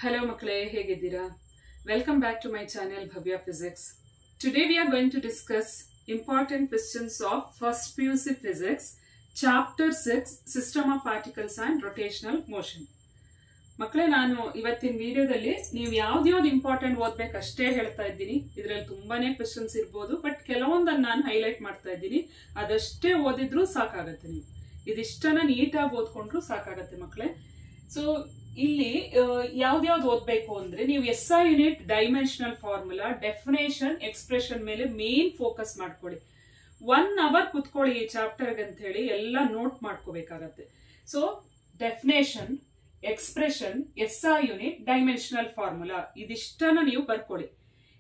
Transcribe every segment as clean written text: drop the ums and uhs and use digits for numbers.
Hello ಮಕ್ಕಳೇ, ಹೇಗಿದ್ದೀರಾ? Welcome back to my channel Bhavya Physics. Today we are going to discuss important questions of first PUC Physics, Chapter 6, System of Particles and Rotational Motion. ಮಕ್ಕಳೇ, ನಾನು ಇವತ್ತಿನ ವಿಡಿಯೋದಲ್ಲಿ ನೀವು ಯಾವ್ದು important ಓದ್ಬೇಕು ಅಷ್ಟೇ ಹೇಳ್ತಾ ಇದ್ದೀನಿ. ಇದರಲ್ಲಿ ತುಂಬಾನೇ ಕ್ವೆಶ್ಚನ್ಸ್ ಇರ್ಬೋದು, ಬಟ್ ಕೆಲವೊಂದನ್ನು ನಾನು ಹೈಲೈಟ್ ಮಾಡ್ತಾ ಇದ್ದೀನಿ. ಅದಷ್ಟೇ ಓದಿದ್ರು ಸಾಕಾಗತ್ತೆ. ನೀವು ಇದಿಷ್ಟನ್ನ ನೀಟಾಗಿ ಓದ್ಕೊಂಡ್ರು ಸಾಕಾಗತ್ತೆ ಮಕ್ಕಳೇ. ಸೊ ಇಲ್ಲಿ ಯಾವ್ದು ಓದ್ಬೇಕು ಅಂದ್ರೆ ನೀವು SI unit, dimensional formula, definition, expression ಮೇಲೆ ಮೇನ್ ಫೋಕಸ್ ಮಾಡ್ಕೊಳ್ಳಿ. 1 hour ಕುತ್ಕೊಳ್ಳಿ ಈ ಚಾಪ್ಟರ್ಗೆ ಅಂತ ಹೇಳಿ ಎಲ್ಲ ನೋಟ್ ಮಾಡ್ಕೋಬೇಕಾಗತ್ತೆ. So definition, expression, SI unit, dimensional formula ಇದಿಷ್ಟನ್ನ ನೀವು ಬರ್ಕೊಳ್ಳಿ.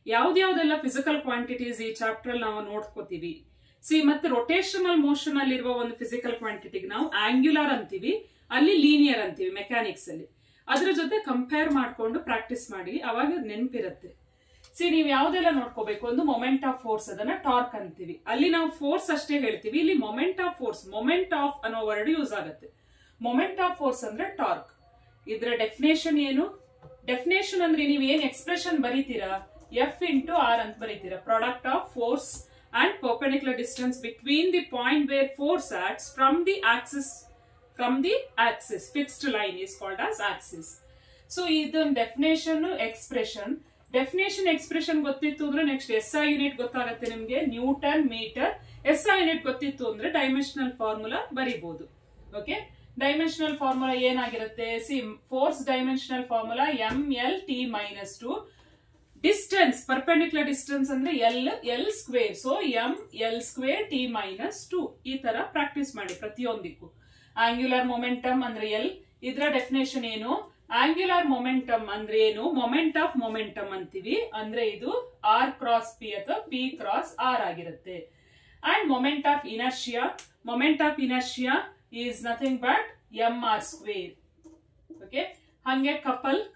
ಯಾವ್ದೆಲ್ಲ ಫಿಸಿಕಲ್ ಕ್ವಾಂಟಿಟೀಸ್ ಈ ಚಾಪ್ಟರ್ ನಾವು ನೋಡ್ಕೋತೀವಿ. ಮತ್ತೆ ರೊಟೇಷನಲ್ ಮೋಷನ್ ಅಲ್ಲಿರುವ ಒಂದು ಫಿಸಿಕಲ್ ಕ್ವಾಂಟಿಟಿಗೆ ನಾವು ಆಂಗ್ಯುಲರ್ ಅಂತೀವಿ, ಅಲ್ಲಿ ಲೀನಿಯರ್ ಅಂತೀವಿ ಮೆಕ್ಯಾನಿಕ್ಸ್ ಅಲ್ಲಿ. ಅದ್ರ ಜೊತೆ ಕಂಪೇರ್ ಮಾಡ್ಕೊಂಡು ಪ್ರಾಕ್ಟೀಸ್ ಮಾಡಿ, ಅವಾಗ ನೆನಪಿರುತ್ತೆ. ನೀವು ಯಾವ್ದೆಲ್ಲ ನೋಡ್ಕೋಬೇಕು, ಒಂದು ಮೊಮೆಂಟ್ ಆಫ್ ಫೋರ್ಸ್, ಅದನ್ನ ಟಾರ್ಕ್ ಅಂತೀವಿ. ಅಲ್ಲಿ ನಾವು ಫೋರ್ಸ್ ಅಷ್ಟೇ ಹೇಳ್ತೀವಿ, ಇಲ್ಲಿ moment of force, moment of ಅನ್ನೋ ವರ್ಡ್ ಯೂಸ್ ಆಗುತ್ತೆ. ಮೊಮೆಂಟ್ ಆಫ್ ಫೋರ್ಸ್ ಅಂದ್ರೆ ಟಾರ್ಕ್. ಇದ್ರ ಡೆಫಿನೇಷನ್ ಏನು? ಡೆಫಿನೇಷನ್ ಅಂದ್ರೆ ನೀವು ಏನ್ ಎಕ್ಸ್ಪ್ರೆಷನ್ ಬರೀತೀರಾ, F into R ಅಂತ ಬರೀತೀರಾ. Product of force and perpendicular distance between the point where force acts from the axis. Fixed line is called as axis. So ಇದೊಂದು ಡೆಫಿನೇಷನ್, ಎಕ್ಸ್ಪ್ರೆಷನ್. ಡೆಫಿನೇಷನ್, ಎಕ್ಸ್ಪ್ರೆಷನ್ ಗೊತ್ತಿತ್ತು ಅಂದ್ರೆ next SI unit ಗೊತ್ತಾಗುತ್ತೆ ನಿಮ್ಗೆ, Newton metre. SI unit ಗೊತ್ತಿತ್ತು ಅಂದ್ರೆ dimensional formula ಬರೀಬಹುದು. Okay, dimensional formula ಏನಾಗಿರುತ್ತೆ? Force dimensional formula MLT-2. Distance, perpendicular distance ಅಂದ್ರೆ L square. So ML² T-2. ಈ ತರ ಪ್ರಾಕ್ಟೀಸ್ ಮಾಡಿ ಪ್ರತಿಯೊಂದಕ್ಕೂ. ಆಂಗ್ಯುಲರ್ ಮೊಮೆಂಟಮ್ ಅಂದ್ರೆ L. ಇದರ ಡೆಫಿನೇಷನ್ ಏನು? ಆಂಗ್ಯುಲರ್ ಮೊಮೆಂಟಮ್ ಅಂದ್ರೆ ಏನು? ಮೊಮೆಂಟ್ ಆಫ್ ಮೊಮೆಂಟಮ್ ಅಂತೀವಿ. ಅಂದ್ರೆ ಇದು R ಕ್ರಾಸ್ P ಅಥವಾ P ಕ್ರಾಸ್ R ಆಗಿರುತ್ತೆ. And moment of inertia is nothing but mr². Okay, ಹಂಗೆ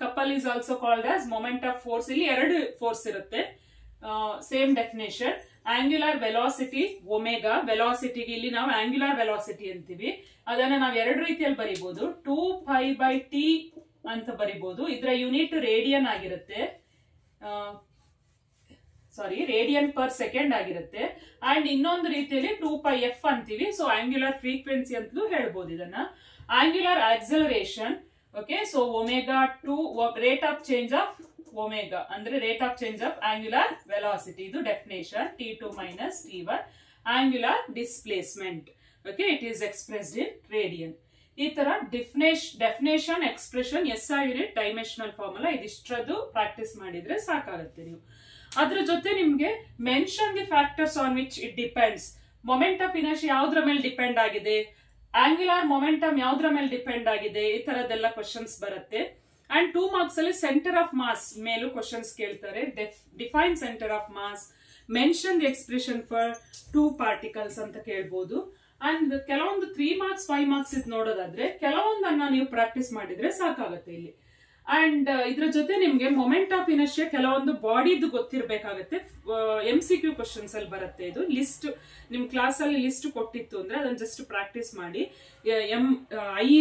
couple is also called as moment of force. ಇಲ್ಲಿ 2 ಫೋರ್ಸ್ ಇರುತ್ತೆ. Same definition. Angular velocity omega. ವೆಲಾಸಿಟಿಗೆ ಇಲ್ಲಿ ನಾವು ಆಂಗ್ಯುಲರ್ ವೆಲಾಸಿಟಿ ಅಂತೀವಿ. ಅದನ್ನ ನಾವು 2 ರೀತಿಯಲ್ಲಿ ಬರೀಬಹುದು. 2π/t ಅಂತ ಬರೀಬಹುದು. ಇದರ ಯೂನಿಟ್ ರೇಡಿಯನ್ ಆಗಿರುತ್ತೆ, ರೇಡಿಯನ್ ಪರ್ ಸೆಕೆಂಡ್ ಆಗಿರುತ್ತೆ. ಅಂಡ್ ಇನ್ನೊಂದು ರೀತಿಯಲ್ಲಿ 2πf ಅಂತೀವಿ. ಸೊ ಆಂಗ್ಯುಲರ್ ಫ್ರೀಕ್ವೆನ್ಸಿ ಅಂತಲೂ ಹೇಳ್ಬೋದು ಇದನ್ನ. Angular acceleration. Okay, so omega 2 rate of change of omega ಅಂದ್ರೆ rate of change of angular velocity. ಇದು definition. T2 - T1. Angular displacement. Okay, it is expressed in radian. ಈ ತರ definition, expression, SI unit, dimensional formula ಇದಿಷ್ಟರದ್ದು practice ಮಾಡಿದ್ರೆ ಸಾಕಾಗುತ್ತೆ. ನೀವು ಅದ್ರ ಜೊತೆ ನಿಮ್ಗೆ mention the factors on which it depends. Moment of inertia ಯಾವ್ದ್ರ ಮೇಲೆ ಡಿಪೆಂಡ್ ಆಗಿದೆ, ಆಂಗ್ಯುಲರ್ ಮೊಮೆಂಟಮ್ ಯಾವ್ದ್ರ ಮೇಲೆ ಡಿಪೆಂಡ್ ಆಗಿದೆ, ಈ ತರದೆಲ್ಲ ಕ್ವಶನ್ಸ್ ಬರುತ್ತೆ. ಅಂಡ್ 2 marks ಅಲ್ಲಿ ಸೆಂಟರ್ ಆಫ್ ಮಾಸ್ ಮೇಲೂ ಕ್ವಶನ್ಸ್ ಕೇಳ್ತಾರೆ. Define center of mass, mention the expression for 2 particles ಅಂತ ಕೇಳ್ಬೋದು. ಅಂಡ್ ಕೆಲವೊಂದು 3 marks 5 marks ಇದು ನೋಡೋದಾದ್ರೆ ಕೆಲವೊಂದನ್ನ ನೀವು ಪ್ರಾಕ್ಟೀಸ್ ಮಾಡಿದ್ರೆ ಸಾಕಾಗುತ್ತೆ ಇಲ್ಲಿ. ಅಂಡ್ ಇದ್ರ ಜೊತೆ ನಿಮ್ಗೆ ಮೊಮೆಂಟ್ ಆಫ್ ಇನರ್ಷಿಯಾ ಕೆಲವೊಂದು ಬಾಡಿದು ಗೊತ್ತಿರ್ಬೇಕಾಗತ್ತೆ. MCQ ಕ್ವಶನ್ಸ್ ಅಲ್ಲಿ ಬರುತ್ತೆ. ಇದು ಲಿಸ್ಟ್ ನಿಮ್ ಕ್ಲಾಸ್ ಅಲ್ಲಿ ಲಿಸ್ಟ್ ಕೊಟ್ಟಿತ್ತು ಅಂದ್ರೆ ಅದನ್ನ ಜಸ್ಟ್ ಪ್ರಾಕ್ಟೀಸ್ ಮಾಡಿ I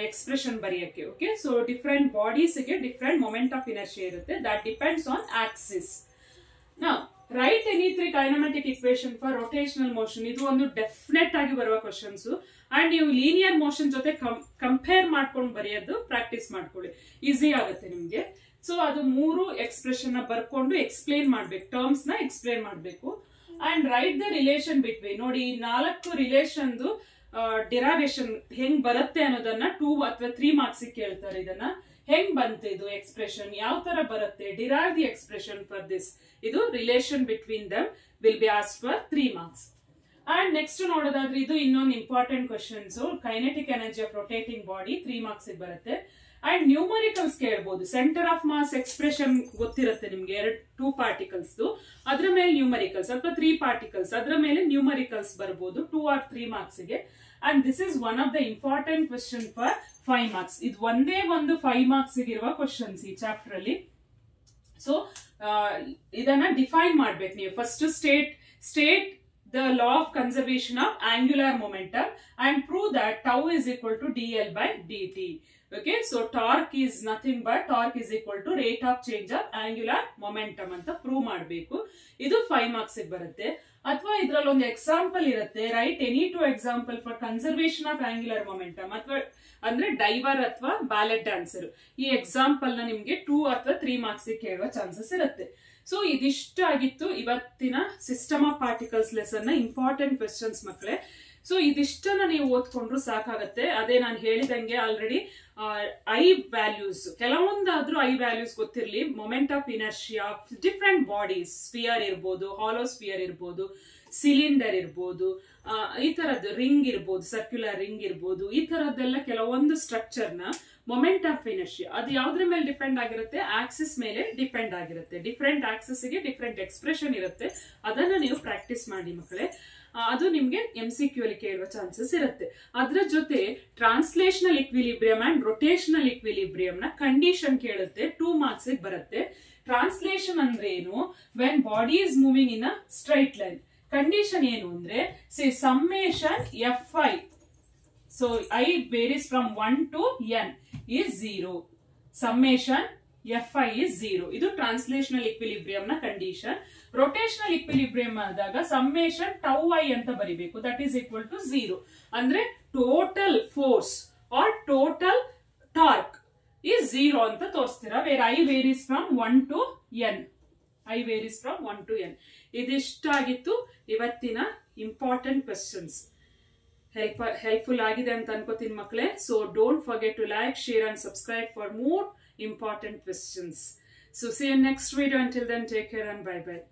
ಎಕ್ಸ್ಪ್ರೆಷನ್ ಬರೆಯಕ್ಕೆ. ಓಕೆ, ಸೊ ಡಿಫರೆಂಟ್ ಬಾಡೀಸ್ ಗೆ ಡಿಫರೆಂಟ್ ಮೊಮೆಂಟ್ ಆಫ್ ಇನರ್ಷಿಯಾ ಇರುತ್ತೆ. That depends on axis. Now write any 3 kinematic equation for rotational motion. ಇದು ಒಂದು ಡೆಫಿನೆಟ್ ಆಗಿ ಬರುವ ಕ್ವಶನ್ಸ್. ಅಂಡ್ ನೀವು ಲೀನಿಯರ್ ಮೋಷನ್ ಜೊತೆ ಕಂಪೇರ್ ಮಾಡ್ಕೊಂಡು ಬರೆಯೋದು ಪ್ರಾಕ್ಟೀಸ್ ಮಾಡ್ಕೊಳ್ಳಿ, ಈಸಿ ಆಗುತ್ತೆ ನಿಮ್ಗೆ. ಸೊ ಅದು 3 ಎಕ್ಸ್ಪ್ರೆಷನ್ ನ ಬರ್ಕೊಂಡು ಎಕ್ಸ್ಪ್ಲೇನ್ ಮಾಡ್ಬೇಕು, ಟರ್ಮ್ಸ್ ನ ಎಕ್ಸ್ಪ್ಲೇನ್ ಮಾಡ್ಬೇಕು. And write the relation between. ನೋಡಿ, 4 ರಿಲೇಷನ್ ಡಿರೈವೇಶನ್ ಹೆಂಗ್ ಬರುತ್ತೆ ಅನ್ನೋದನ್ನ 2 ಅಥವಾ 3 marks ಕೇಳ್ತಾರೆ. ಇದನ್ನ ಹೆಂಗ್ ಬಂತು, ಇದು ಎಕ್ಸ್ಪ್ರೆಷನ್ ಯಾವ ತರ ಬರುತ್ತೆ, derive the expression for this. ಇದು relation between them will be asked for 3 marks. And next ನೋಡೋದಾದ್ರೆ ಇದು ಇನ್ನೊಂದು important questions. Kinetic energy of rotating body 3 marks ಬರುತ್ತೆ. ಅಂಡ್ ನ್ಯೂಮರಿಕಲ್ಸ್ ಕೇಳ್ಬೋದು. ಸೆಂಟರ್ ಆಫ್ ಮಾಸ್ ಎಕ್ಸ್ಪ್ರೆಷನ್ ಗೊತ್ತಿರುತ್ತೆ ನಿಮ್ಗೆ, 2 particles. ಅದ್ರ ಮೇಲೆ ನ್ಯೂಮರಿಕಲ್ಸ್ ಅಥವಾ 3 particles ಅದ್ರ ಮೇಲೆ ನ್ಯೂಮರಿಕಲ್ಸ್ ಬರ್ಬೋದು 2 or 3 marks ಗೆ. And this is one of the important question for 5 marks. ಇದು ಒಂದೇ ಒಂದು 5 marks ಇರುವ ಕ್ವಶನ್ಸ್ ಈ ಚಾಪ್ಟರ್ ಅಲ್ಲಿ. ಸೊ ಇದನ್ನ ಡಿಫೈನ್ ಮಾಡ್ಬೇಕು ನೀವು. First state the law of conservation of angular momentum and prove that tau is equal to dl by dt. Okay, so torque is nothing but torque is equal to rate of change of angular momentum ಅಂತ prove ಮಾಡಬೇಕು. ಇದು 5 marks ಬರುತ್ತೆ. ಅಥವಾ ಇದ್ರಲ್ಲಿ ಒಂದು example ಇರುತ್ತೆ, right any two example for conservation of angular momentum, ಅಥವಾ ಅಂದ್ರೆ ಡೈವರ್ ಅಥವಾ ಬ್ಯಾಲೆಟ್ ಡ್ಯಾನ್ಸರ್. ಈ ಎಕ್ಸಾಂಪಲ್ ನ ನಿಮ್ಗೆ 2 ಅಥವಾ 3 ಮಾರ್ಕ್ಸ್ ಕೇಳುವ ಚಾನ್ಸಸ್ ಇರುತ್ತೆ. ಸೊ ಇದಿಷ್ಟ ಆಗಿತ್ತು ಇವತ್ತಿನ ಸಿಸ್ಟಮ್ ಆಫ್ ಪಾರ್ಟಿಕಲ್ಸ್ ಲೆಸನ್ ನ ಇಂಪಾರ್ಟೆಂಟ್ ಕ್ವೆಶ್ಚನ್ಸ್ ಮಕ್ಕಳೇ. ಸೊ ಇದಿಷ್ಟನ್ನ ನೀವು ಓದ್ಕೊಂಡ್ರು ಸಾಕಾಗತ್ತೆ. ಅದೇ ನಾನು ಹೇಳಿದಂಗೆ ಆಲ್ರೆಡಿ ಐ ವ್ಯಾಲ್ಯೂಸ್, ಕೆಲವೊಂದಾದ್ರೂ ಐ ವ್ಯಾಲ್ಯೂಸ್ ಗೊತ್ತಿರಲಿ. Moment of inertia, different bodies, sphere ಇರ್ಬೋದು, ಹಾಲೋ ಸ್ಪಿಯರ್ ಇರ್ಬೋದು, ಸಿಲಿಂಡರ್ ಇರ್ಬೋದು, ಈ ತರದ್ದು ರಿಂಗ್ ಇರ್ಬೋದು, ಸರ್ಕ್ಯುಲರ್ ರಿಂಗ್ ಇರ್ಬೋದು, ಈ ತರದ್ದೆಲ್ಲ ಕೆಲವೊಂದು ಸ್ಟ್ರಕ್ಚರ್ ನ ಮೊಮೆಂಟ್ ಆಫ್ ಇನರ್ಷಿಯಾ ಅದು ಯಾವ್ದ್ರ ಮೇಲೆ ಡಿಪೆಂಡ್ ಆಗಿರುತ್ತೆ, ಆಕ್ಸಿಸ್ ಮೇಲೆ ಡಿಪೆಂಡ್ ಆಗಿರುತ್ತೆ. ಡಿಫ್ರೆಂಟ್ ಆಕ್ಸಿಸ್ ಗೆ ಡಿಫ್ರೆಂಟ್ ಎಕ್ಸ್ಪ್ರೆಷನ್ ಇರುತ್ತೆ. ಅದನ್ನ ನೀವು ಪ್ರಾಕ್ಟೀಸ್ ಮಾಡಿ ಮಕ್ಕಳೇ. ಅದು ನಿಮ್ಗೆ MCQ ಅಲ್ಲಿ ಕೇಳುವ ಚಾನ್ಸಸ್ ಇರುತ್ತೆ. ಅದರ ಜೊತೆ translational equilibrium and rotational equilibrium ನ ಕಂಡೀಷನ್ ಕೇಳುತ್ತೆ, 2 ಮಾರ್ಕ್ಸ್ ಬರುತ್ತೆ. ಟ್ರಾನ್ಸ್ಲೇಷನ್ ಅಂದ್ರೆ ಏನು, when body is moving in a straight line. Condition ಏನು ಅಂದ್ರೆ summation Fi, so I varies from 1 to n is 0. Summation Fi is 0. ಇದು ಟ್ರಾನ್ಸ್ಲೇಷನಲ್ ಇಕ್ವಿಲಿಬ್ರಿಯಂ ನ condition. Rotational equilibrium ಆದಾಗ ಸಮ್ಮೇಷನ್ ಟೌ ಐ ಅಂತ ಬರಿಬೇಕು, ದಟ್ ಈಸ್ ಈಕ್ವಲ್ ಟು 0. ಅಂದ್ರೆ total force or total torque is 0 ಅಂತ ತೋರಿಸ್ತೀರಾ. Where I varies from 1 to n. I varies from 1 to n. ಇದಿಷ್ಟಾಗಿತ್ತು ಇವತ್ತಿನ ಇಂಪಾರ್ಟೆಂಟ್ ಕ್ವೆಶ್ಚನ್ಸ್. ಹೆಲ್ಪ್ಫುಲ್ ಆಗಿದೆ ಅಂತ ಅನ್ಕೋತೀನಿ ಮಕ್ಕಳೇ. So don't forget to like, share and subscribe for more important questions. So see you next video. Until then, take care and bye bye.